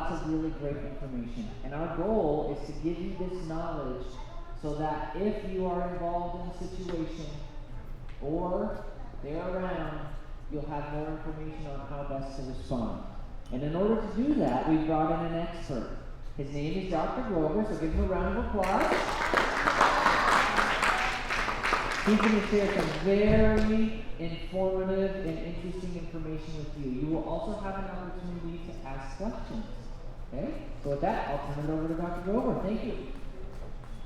lots of really great information. And our goal is to give you this knowledge so that if you are involved in a situation or they're around, you'll have more information on how best to respond. And in order to do that, we've brought in an expert. His name is Dr. Grover, so give him a round of applause. He's going to share some very informative and interesting information with you. You will also have an opportunity to ask questions. Okay? So with that, I'll turn it over to Dr. Grover. Thank you.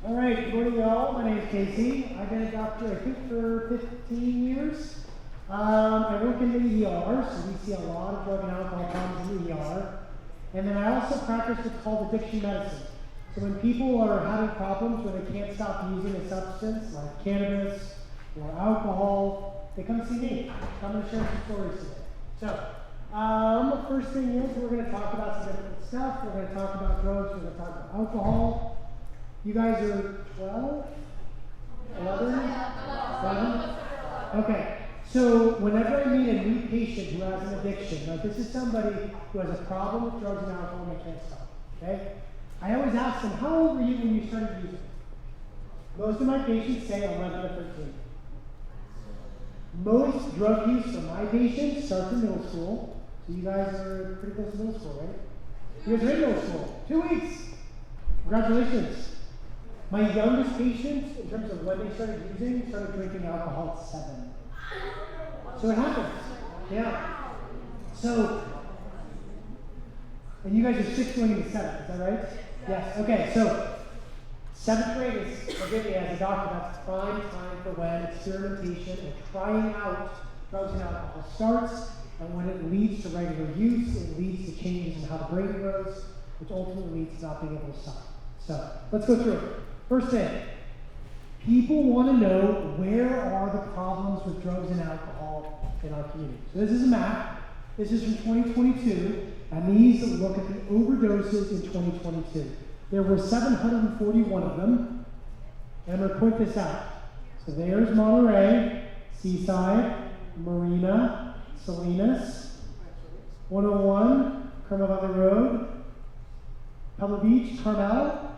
All right, good morning, y'all. My name is Casey. I've been a doctor, I think, for 15 years. I work in the ER, so we see a lot of drug and alcohol problems in the ER. And then I also practice what's called addiction medicine. So when people are having problems where they can't stop using a substance like cannabis or alcohol, they come see me. I'm going to share some stories today. So, first thing is we're going to talk about some different stuff. We're going to talk about drugs. We're going to talk about alcohol. You guys are 12? 11? 11? Okay. So whenever I meet a new patient who has an addiction, like this is somebody who has a problem with drugs and alcohol and they can't stop, okay? I always ask them, how old were you when you started using? Most of my patients say 11 or 13. Most drug use for my patients starts in middle school. So you guys are pretty close to middle school, right? You guys are in middle school. 2 weeks. Congratulations. My youngest patient, in terms of when they started using, started drinking alcohol at 7. So it happens. Yeah. So, and you guys are 6 going into 7, is that right? Yes. Okay, so 7th grade is, forgive me, as a doctor, that's prime time for when experimentation and trying out drugs and alcohol starts, and when it leads to regular use, it leads to changes in how the brain grows, which ultimately leads to not being able to stop. So, let's go through it. First thing, people want to know where are the problems with drugs and alcohol in our community. So this is a map. This is from 2022, and these look at the overdoses in 2022. There were 741 of them, and I'm going to point this out. So there's Monterey, Seaside, Marina, Salinas, 101, Carmel Valley Road, Pebble Beach, Carmel.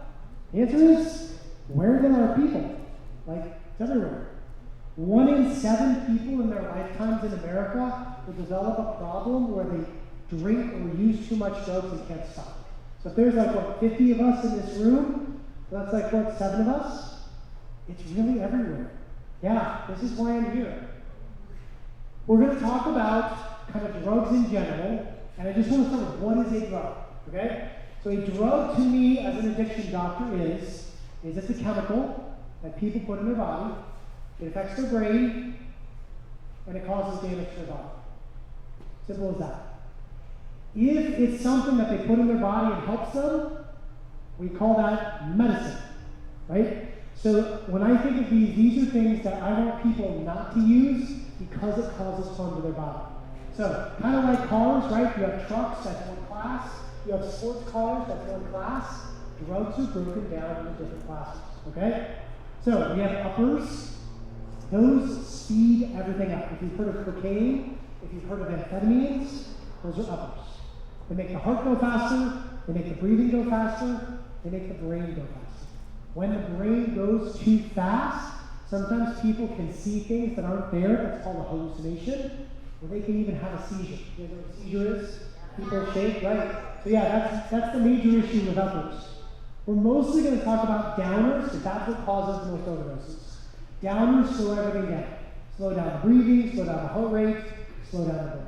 The answer is, where then are people? Like, it's everywhere. 1 in 7 people in their lifetimes in America will develop a problem where they drink or use too much drugs and can't stop. So if there's like, what, 50 of us in this room, that's like, what, 7 of us? It's really everywhere. Yeah, this is why I'm here. We're going to talk about kind of drugs in general, and I just want to start with what is a drug, okay? So a drug to me as an addiction doctor is it's a chemical that people put in their body. It affects their brain, and it causes damage to their body. Simple as that. If it's something that they put in their body and helps them, we call that medicine, right? So when I think of these are things that I want people not to use because it causes harm to their body. So kind of like cars, right? You have trucks, that's one class. You have sports cars, that's one class. Drugs are broken down into different classes, okay? So we have uppers. Those speed everything up. If you've heard of cocaine, if you've heard of amphetamines, those are uppers. They make the heart go faster, they make the breathing go faster, they make the brain go faster. When the brain goes too fast, sometimes people can see things that aren't there. That's called a hallucination, or they can even have a seizure. You know what a seizure is? People shake, right? So yeah, that's the major issue with uppers. We're mostly going to talk about downers, because that's what causes the most overdoses. Downers slow everything down. Slow down the breathing, slow down the heart rate, slow down the brain.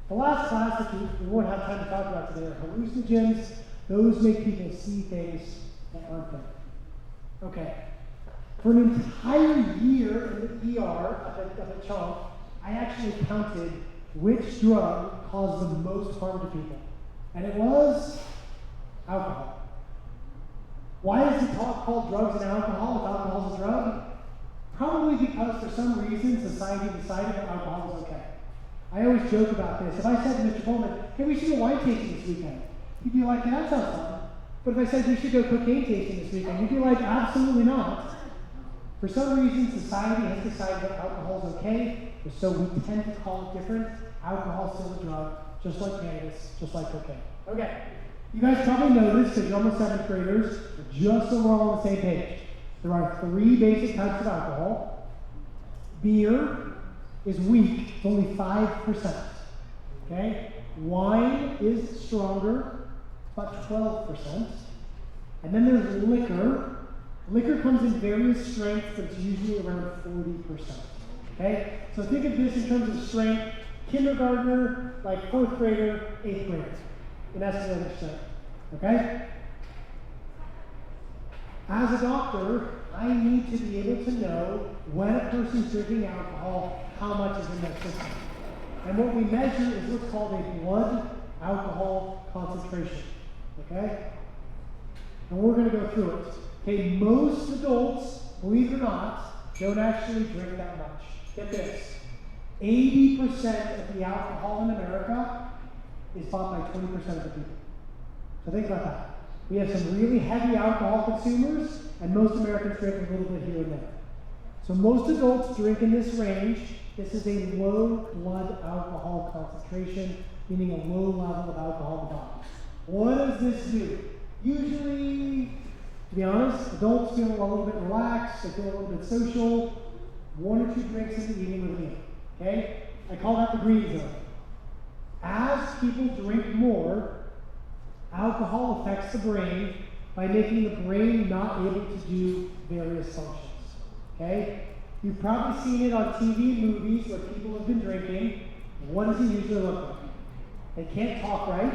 The last class that we won't have time to talk about today are hallucinogens. Those make people see things that aren't there. Okay. For an entire year in the ER up at Chunk, I actually counted which drug caused the most harm to people. And it was alcohol. Why is it called drugs and alcohol if alcohol is a drug? Probably because for some reason society decided that alcohol was okay. I always joke about this. If I said to Mr. Coleman, hey, we should go wine tasting this weekend, he'd be like, yeah, that sounds fun. But if I said we should go cocaine tasting this weekend, he'd be like, absolutely not. For some reason, society has decided that alcohol is okay, so we tend to call it different. Alcohol is still a drug, just like cannabis, just like cocaine. Okay, You guys probably know this because you're almost 7th graders, but just so we're all on the same page. There are 3 basic types of alcohol. Beer is weak, it's only 5%. Okay? Wine is stronger, about 12%. And then there's liquor. Liquor comes in various strengths, but it's usually around 40%. Okay? So think of this in terms of strength. Kindergartner, like 4th grader, 8th grader. And that's the other strength. Okay? As a doctor, I need to be able to know when a person's drinking alcohol, how much is in their system. And what we measure is what's called a blood alcohol concentration. Okay? And we're going to go through it. Okay, most adults, believe it or not, don't actually drink that much. Get this. 80% of the alcohol in America is bought by 20% of the people. So think about that. We have some really heavy alcohol consumers, and most Americans drink a little bit here and there. So most adults drink in this range. This is a low blood alcohol concentration, meaning a low level of alcohol in the body. What does this do? Usually, to be honest, adults feel a little bit relaxed, they feel a little bit social, 1 or 2 drinks in the evening with a meal. Okay? I call that the green zone. As people drink more, alcohol affects the brain by making the brain not able to do various functions. Okay? You've probably seen it on TV, movies where people have been drinking. What does it usually look like? They can't talk right,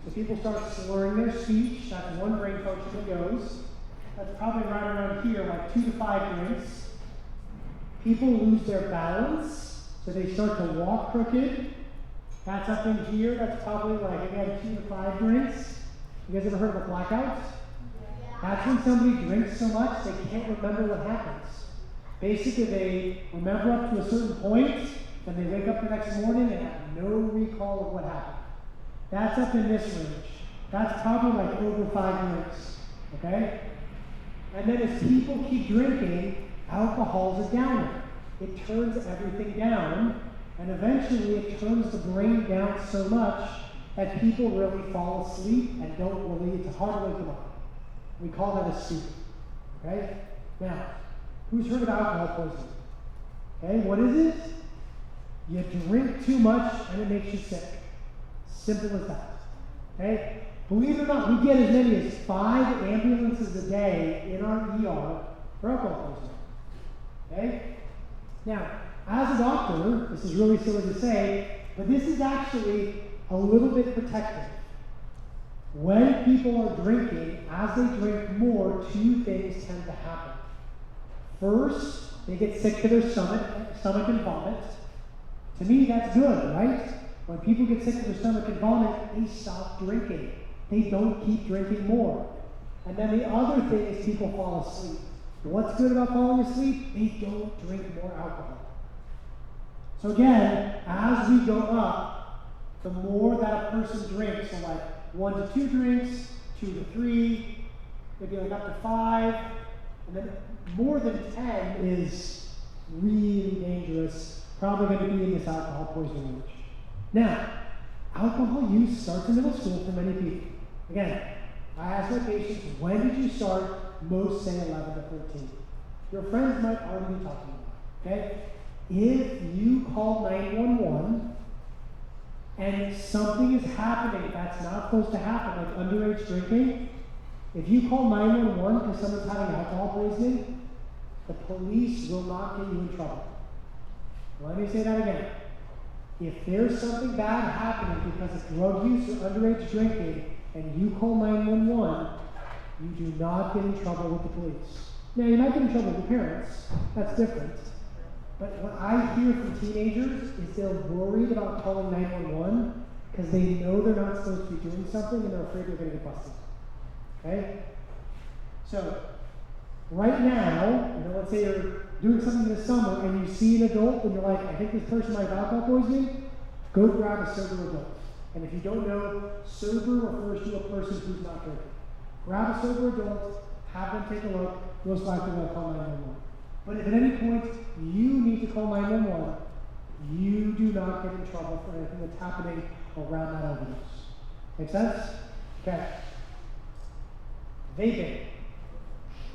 so people start slurring their speech. That's one brain function that goes. That's probably right around here, like 2 to 5 drinks. People lose their balance, so they start to walk crooked. That's up in here. That's probably like, again, 2 to 5 drinks. You guys ever heard of a blackout? That's when somebody drinks so much they can't remember what happens. Basically, they remember up to a certain point, then they wake up the next morning and have no recall of what happened. That's up in this range. That's probably like over 5 drinks. Okay? And then as people keep drinking, alcohol's a downer. It turns everything down, and eventually it turns the brain down so much that people really fall asleep and don't really, it's hard to wake them up. We call that a stupor. Okay? Now, who's heard of alcohol poisoning? Okay, what is it? You drink too much and it makes you sick. Simple as that. Okay? Believe it or not, we get as many as 5 ambulances a day in our ER for alcohol poisoning. Okay? Now, as a doctor, this is really silly to say, but this is actually a little bit protective. When people are drinking, as they drink more, 2 things tend to happen. First, they get sick to their stomach and vomit. To me, that's good, right? When people get sick to their stomach and vomit, they stop drinking. They don't keep drinking more. And then the other thing is people fall asleep. What's good about falling asleep? They don't drink more alcohol. So again, as we go up, the more that a person drinks, so like 1 to 2 drinks, 2 to 3, maybe like up to 5, and then more than 10 is really dangerous, probably going to be in this alcohol poisoning range. Now, alcohol use starts in middle school for many people. Again, I ask my patients, when did you start? Most say 11 to 13. Your friends might already be talking about it, okay? If you call 911 and something is happening that's not supposed to happen, like underage drinking, if you call 911 because someone's having alcohol poisoning, the police will not get you in trouble. Let me say that again. If there's something bad happening because of drug use or underage drinking, and you call 911, you do not get in trouble with the police. Now, you might get in trouble with your parents. That's different. But what I hear from teenagers is they're worried about calling 911 because they know they're not supposed to be doing something and they're afraid they're going to get busted. Okay? So, right now, let's say you're doing something this summer and you see an adult and you're like, I think this person might have alcohol poisoning, go grab a sober adult. And if you don't know, sober refers to a person who's not drinking. Grab a sober adult, have them take a look, most likely they'll call 911. But if at any point you need to call 911, you do not get in trouble for anything that's happening around that overdose. Make sense? Okay. Vaping.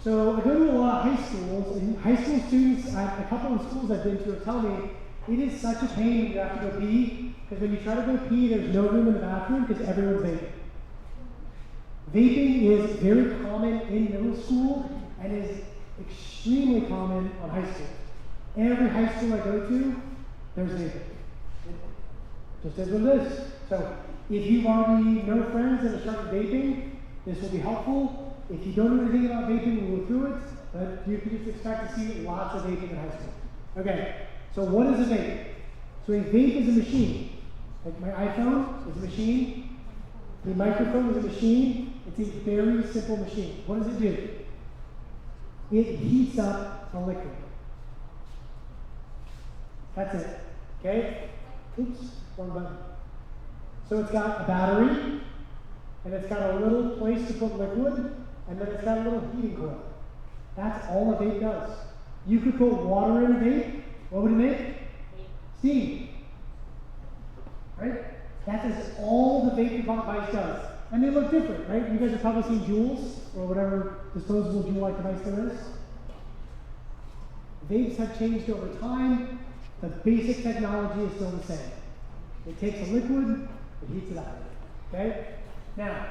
So I go to a lot of high schools, and high school students, a couple of schools I've been to tell me it is such a pain when you have to go pee, because when you try to go pee, there's no room in the bathroom because everyone's vaping. Vaping is very common in middle school and is extremely common on high school. Every high school I go to, there's vaping. Just as what it is. So if you've already know friends that have started vaping, this will be helpful. If you don't know anything about vaping, we'll go through it, but you can just expect to see lots of vaping in high school. Okay, so what is a vape? So a vape is a machine. Like my iPhone is a machine. The microphone is a machine. It's a very simple machine. What does it do? It heats up a liquid. That's it. Okay? Oops, wrong button. So it's got a battery, and it's got a little place to put liquid, and then it's got a little heating coil. That's all a vape does. You could put water in a vape. What would it make? Steam. Right? That is all the vape device does. And they look different, right? You guys have probably seen Juuls, or whatever disposable Juul-like device there is. Vapes have changed over time. The basic technology is still the same. It takes a liquid, it heats it up. Okay? Now,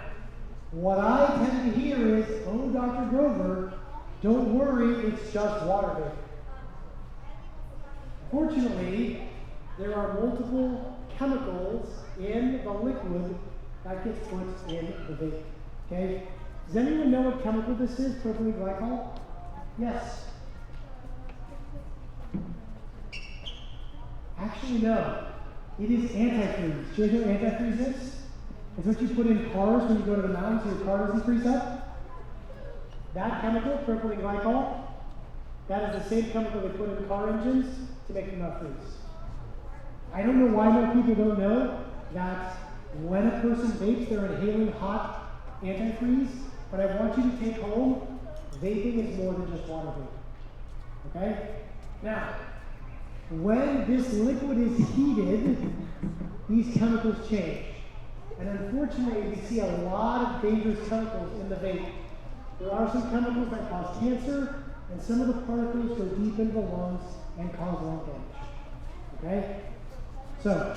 what I tend to hear is, oh, Dr. Grover, don't worry, it's just water vapor. Fortunately, there are multiple chemicals in the liquid that gets put in the vape. Okay? Does anyone know what chemical this is? Propylene glycol? Yes. Actually, no. It is antifreeze. Do you know what antifreeze is? It's what you put in cars when you go to the mountains so your car doesn't freeze up. That chemical, propylene glycol, that is the same chemical they put in car engines to make them not freeze. I don't know why more people don't know that when a person vapes, they're inhaling hot antifreeze, but I want you to take home, vaping is more than just water vapor. Okay? Now, when this liquid is heated, these chemicals change. And unfortunately, we see a lot of dangerous chemicals in the vape. There are some chemicals that cause cancer, and some of the particles go deep into the lungs and cause lung damage. Okay? So,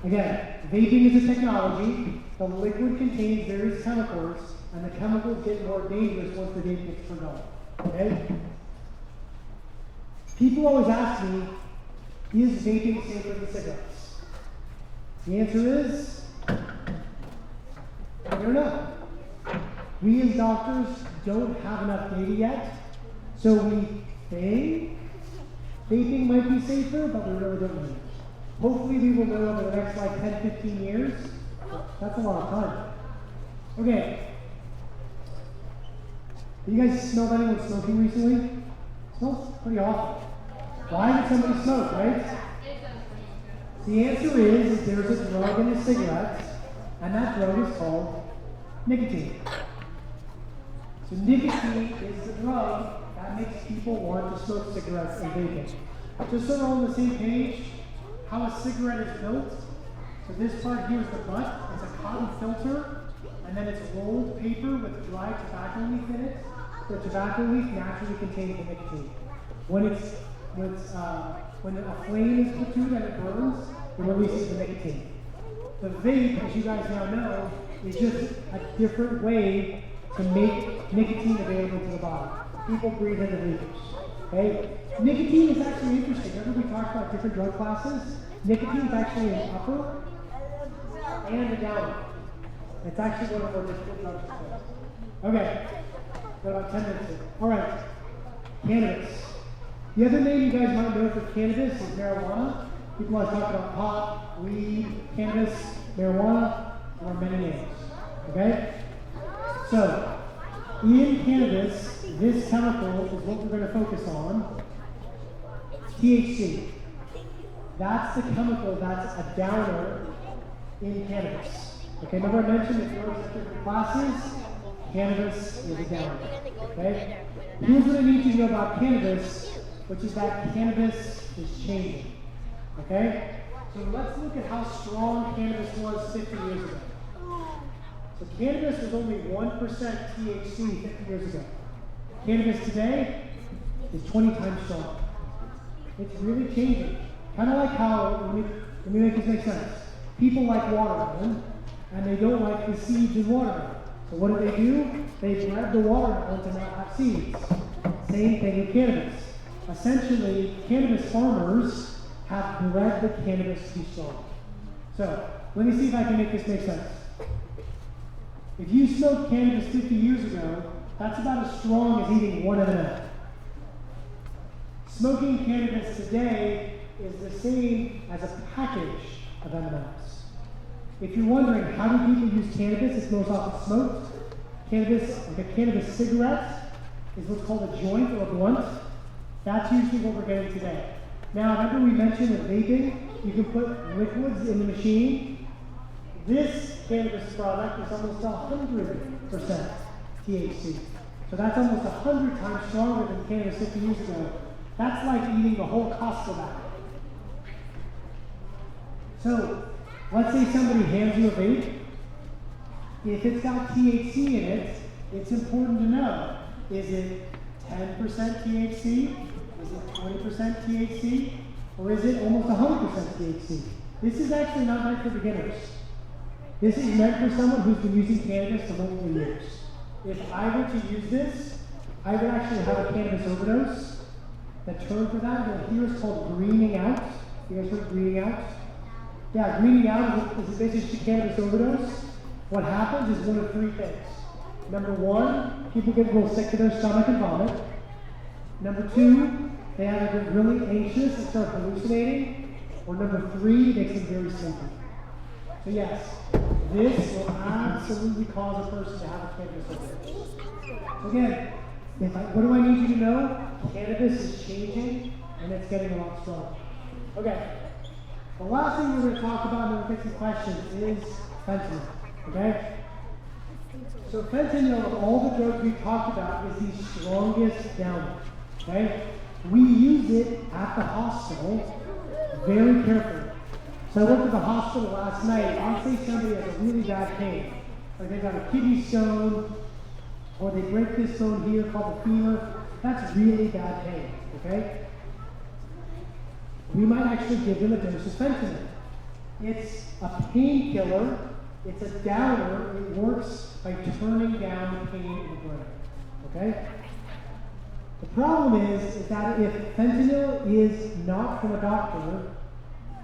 again, vaping is a technology. The liquid contains various chemicals, and the chemicals get more dangerous once the vape gets turned on. Okay? People always ask me, is vaping safer than cigarettes? The answer is, I don't know. We as doctors don't have enough data yet, so we think vaping might be safer, but we really don't know. Hopefully we will know over the next 10, 15 years. That's a lot of time. Okay. Have you guys smelled anyone smoking recently? It smells pretty awful. Why would somebody smoke, right? The answer is there's a drug in a cigarette, and that drug is called nicotine. So nicotine is the drug that makes people want to smoke cigarettes and vaping. Just so we're on the same page, how a cigarette is built. So this part here is the butt. It's a cotton filter, and then it's rolled paper with dry tobacco leaf in it. The tobacco leaf naturally contains the nicotine. When a flame is put to it and it burns, it releases the nicotine. The vape, as you guys now know, is just a different way to make nicotine available to the body. People breathe in the vapors. Okay? Nicotine is actually interesting. Remember we talked about different drug classes? Nicotine is actually an upper and a downer. It's actually one of the more difficult drugs to take. Okay. Got about 10 minutes here. Alright. Cannabis. The other name you guys might know for cannabis is marijuana. People always talk about pot, weed, cannabis, marijuana. There are many names. Okay? So, in cannabis, this chemical is what we're going to focus on. THC. That's the chemical that's a downer in cannabis. Okay, remember I mentioned the drugs have different classes? Cannabis is a downer. Okay? Here's what I need you to know about cannabis, which is that cannabis is changing. Okay? So let's look at how strong cannabis was 50 years ago. So cannabis was only 1% THC 50 years ago. Cannabis today is 20 times stronger. It's really changing. Kind of like how, let me make this make sense. People like watermelon, and they don't like the seeds in watermelon. So what do? They bred the watermelon to not have seeds. Same thing with cannabis. Essentially, cannabis farmers have bred the cannabis to be strong. So, let me see if I can make this make sense. If you smoked cannabis 50 years ago, that's about as strong as eating one M&M. Smoking cannabis today is the same as a package of M&Ms. If you're wondering how do people use cannabis, it's most often smoked. Cannabis, like a cannabis cigarette, is what's called a joint or a blunt. That's usually what we're getting today. Now, remember we mentioned with vaping, you can put liquids in the machine. This cannabis product is almost 100% THC. So that's almost 100 times stronger than cannabis 50 years ago. That's like eating the whole Costco bag. So, let's say somebody hands you a vape. If it's got THC in it, it's important to know, is it 10% THC? Is it 20% THC? Or is it almost 100% THC? This is actually not meant for beginners. This is meant for someone who's been using cannabis for multiple years. If I were to use this, I would actually have a cannabis overdose. The term for that here is called greening out. You guys heard greening out? Yeah, greening out is basically cannabis overdose. What happens is one of three things. Number one, people get a little sick to their stomach and vomit. Number two, they either get really anxious and start hallucinating. Or number three, makes them very sleepy. So yes, this will absolutely cause a person to have a cannabis overdose. So again, what do I need you to know? Cannabis is changing and it's getting a lot stronger. Okay, the last thing we're going to talk about, and then we'll get some questions, is fentanyl. Okay? So fentanyl, of all the drugs we've talked about, is the strongest downward. Okay? We use it at the hospital very carefully. So I went to the hospital last night. Let's say somebody has a really bad pain. Like they got a kidney stone, or they break this bone here called the femur. That's really bad pain. Okay? We might actually give them a dose of fentanyl. It's a painkiller. It's a downer. It works by turning down the pain in the brain. Okay? The problem is that if fentanyl is not from a doctor,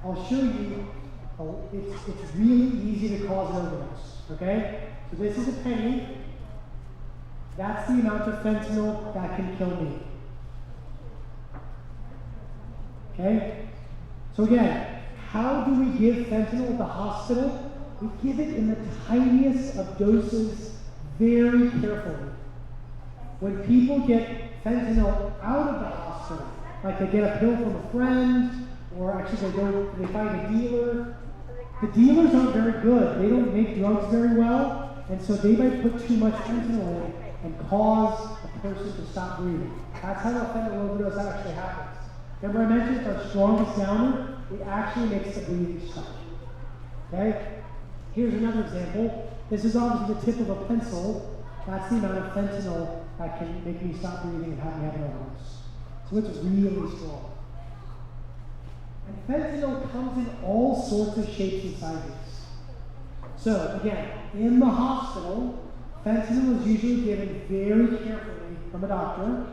I'll show you, it's really easy to cause an overdose. Okay? So this is a penny. That's the amount of fentanyl that can kill me. Okay? So again, how do we give fentanyl at the hospital? We give it in the tiniest of doses very carefully. When people get fentanyl out of the hospital, like they get a pill from a friend, or actually they find a dealer, the dealers aren't very good. They don't make drugs very well, and so they might put too much fentanyl in and cause a person to stop breathing. That's how a fentanyl overdose actually happens. Remember I mentioned it's our strongest downer? It actually makes the breathing stop. Okay? Here's another example. This is obviously the tip of a pencil. That's the amount of fentanyl that can make me stop breathing and have me have an overdose. So it's really strong. And fentanyl comes in all sorts of shapes and sizes. So again, in the hospital, fentanyl is usually given very carefully from a doctor.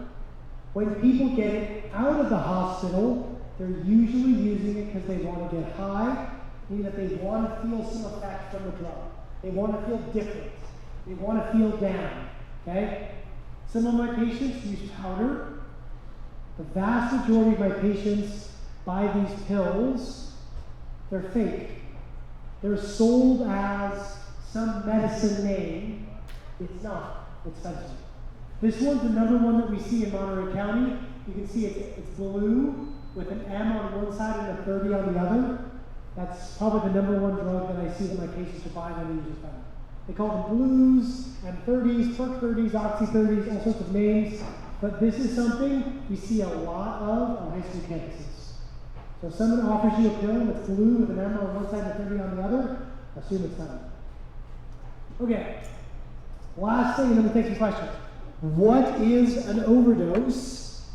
When people get it out of the hospital, they're usually using it because they want to get high, meaning that they want to feel some effect from the drug. They want to feel different. They want to feel down. Okay? Some of my patients use powder. The vast majority of my patients buy these pills. They're fake. They're sold as some medicine name. It's not. It's fentanyl. This one's the number one that we see in Monterey County. You can see it's blue with an M on one side and a 30 on the other. That's probably the number one drug that I see that my patients are buying when they use fentanyl. They call them blues, M30s, perk 30s, oxy 30s, all sorts of names. But this is something we see a lot of on high school campuses. So if someone offers you a pill that's blue with an M on one side and a 30 on the other, assume it's fentanyl. Okay. Last thing, and then we'll take some questions. What is an overdose?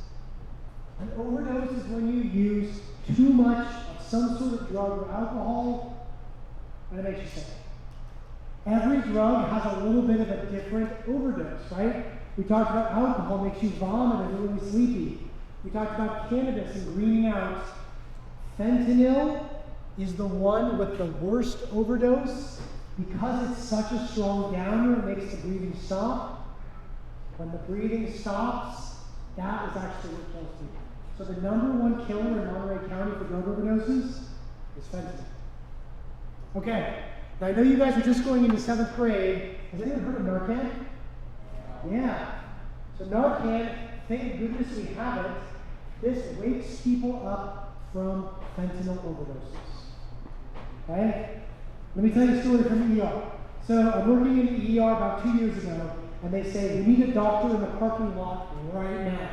An overdose is when you use too much of some sort of drug or alcohol, and it makes you sick. Every drug has a little bit of a different overdose, right? We talked about alcohol makes you vomit and really sleepy. We talked about cannabis and greening out. Fentanyl is the one with the worst overdose because it's such a strong downer, it makes the breathing stop. When the breathing stops, that is actually what kills people. So the number one killer in Monterey County for drug overdoses is fentanyl. Okay, now I know you guys are just going into 7th grade. Has anyone heard of Narcan? Yeah. So Narcan, thank goodness we have it. This wakes people up from fentanyl overdoses. Okay? Let me tell you a story from the ER. So I'm working in the ER about 2 years ago, and they say, we need a doctor in the parking lot right now.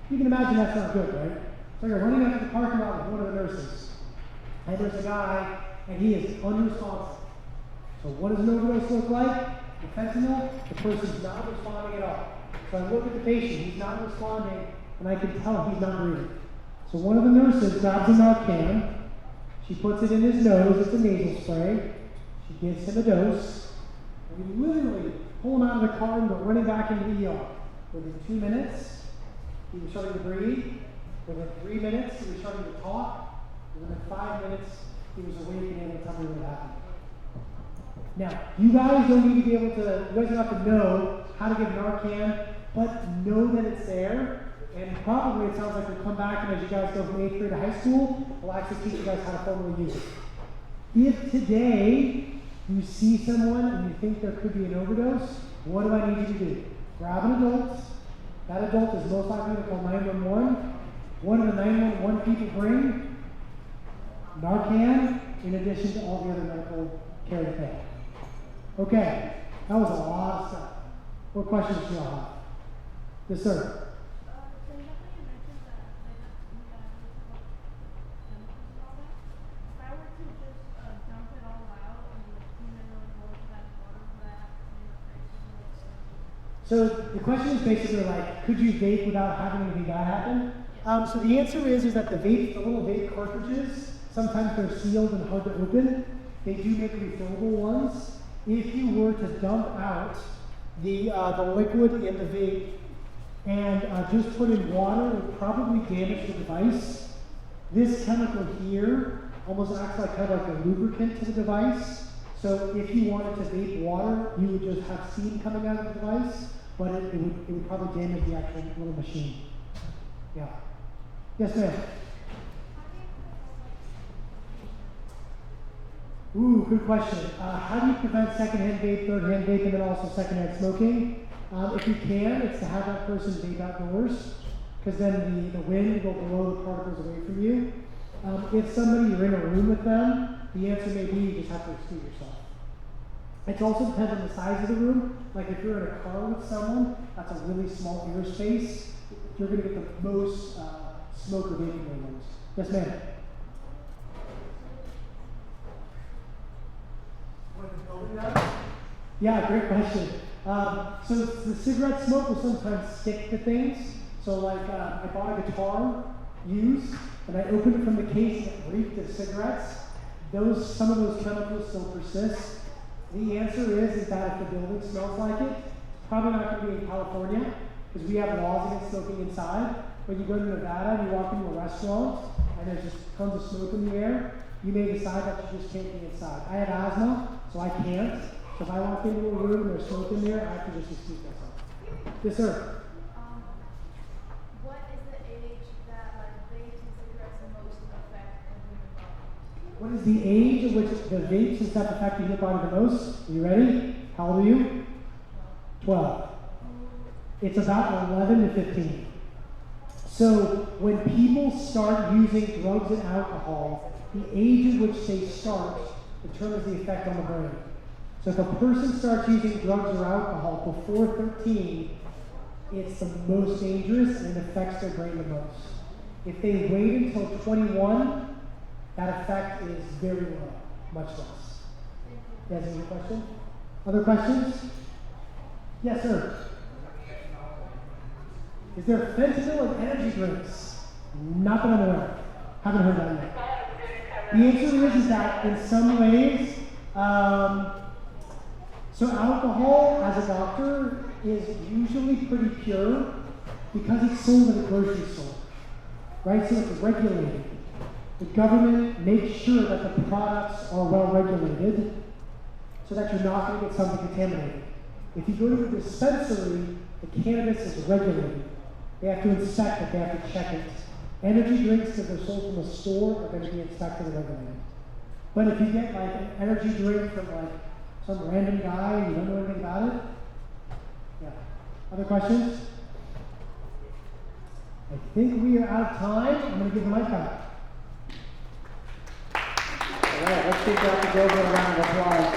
You can imagine that's not good, right? So you're running out to the parking lot with one of the nurses. And there's a guy, and he is unresponsive. So what does an overdose look like? The fentanyl, the person's not responding at all. So I look at the patient, he's not responding, and I can tell he's not breathing. So one of the nurses grabs a Narcan, she puts it in his nose, it's a nasal spray, she gives him a dose, and we literally pull him out of the car and go running back into the ER. Within 2 minutes, he was starting to breathe. Within 3 minutes, he was starting to talk. Within 5 minutes, he was awake and able to tell me what happened. Now, you guys don't need to be able to, you guys don't have to know how to give Narcan, but know that it's there. And probably it sounds like we'll come back, and as you guys go from 8th grade to high school, we'll actually teach you guys how to formally use it. If today you see someone and you think there could be an overdose, what do I need you to do? Grab an adult. That adult is most likely to call 911. What do the 911 people bring? Narcan, in addition to all the other medical care that they have. Okay, that was a lot of stuff. What questions do you all have? Yes, sir. So the question is basically like, could you vape without having anything bad happen? So the answer is that the little vape cartridges, sometimes they're sealed and hard to open. They do make refillable ones. If you were to dump out the liquid in the vape and just put in water, it would probably damage the device. This chemical here almost acts like kind of like a lubricant to the device. So if you wanted to vape water, you would just have steam coming out of the device, but it would probably damage the actual little machine. Yeah. Yes, ma'am. Ooh, good question. How do you prevent secondhand vape, third-hand vape, and then also secondhand smoking? If you can, it's to have that person vape outdoors, because then the wind will blow the particles away from you. If you're in a room with them, the answer may be you just have to excuse yourself. It also depends on the size of the room. Like if you're in a car with someone, that's a really small air space, you're going to get the most smoke or vaping windows. Yes, ma'am. Yeah, great question. So the cigarette smoke will sometimes stick to things. So like I bought a guitar used, and I opened it from the case and it reeked of cigarettes. Some of those chemicals still persist. The answer is that if the building smells like it, it's probably not going to be in California, because we have laws against smoking inside. When you go to Nevada and you walk into a restaurant and there's just tons of smoke in the air, you may decide that you just can't be inside. I have asthma, so I can't. So if I walk into a room and there's smoke in there, I have to just excuse myself. Yes, sir. What is the age that vapes and cigarettes the most affect the human body? What is the age at which the vapes and stuff affect the human body the most? Are you ready? How old are you? 12. It's about 11 to 15. So when people start using drugs and alcohol, the age at which they start determines the effect on the brain. So if a person starts using drugs or alcohol before 13, it's the most dangerous and it affects their brain the most. If they wait until 21, that effect is very low, much less. You guys have any question? Other questions? Yes, sir. Is there fentanyl in energy drinks? Not that I'm aware of. Haven't heard that yet. The answer is that in some ways, so alcohol as a doctor is usually pretty pure because it's sold at a grocery store, right? So it's regulated. The government makes sure that the products are well regulated so that you're not going to get something contaminated. If you go to a dispensary, the cannabis is regulated. They have to inspect it, they have to check it. Energy drinks, if they're sold from a store, are going to be inspected and regulated. But if you get like an energy drink from like some random guy and you don't know anything about it, yeah. Other questions? I think we are out of time. I'm going to give the mic back. All right, let's give Dr. Grover a round of applause.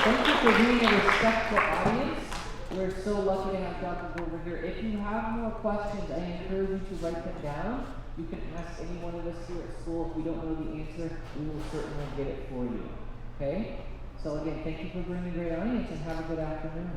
Thank you for being a respectful audience. We're so lucky to have Dr. Grover here. If you have more questions, I encourage you to write them down. You can ask any one of us here at school. If we don't know the answer, we will certainly get it for you. Okay? So again, thank you for bringing a great audience and have a good afternoon.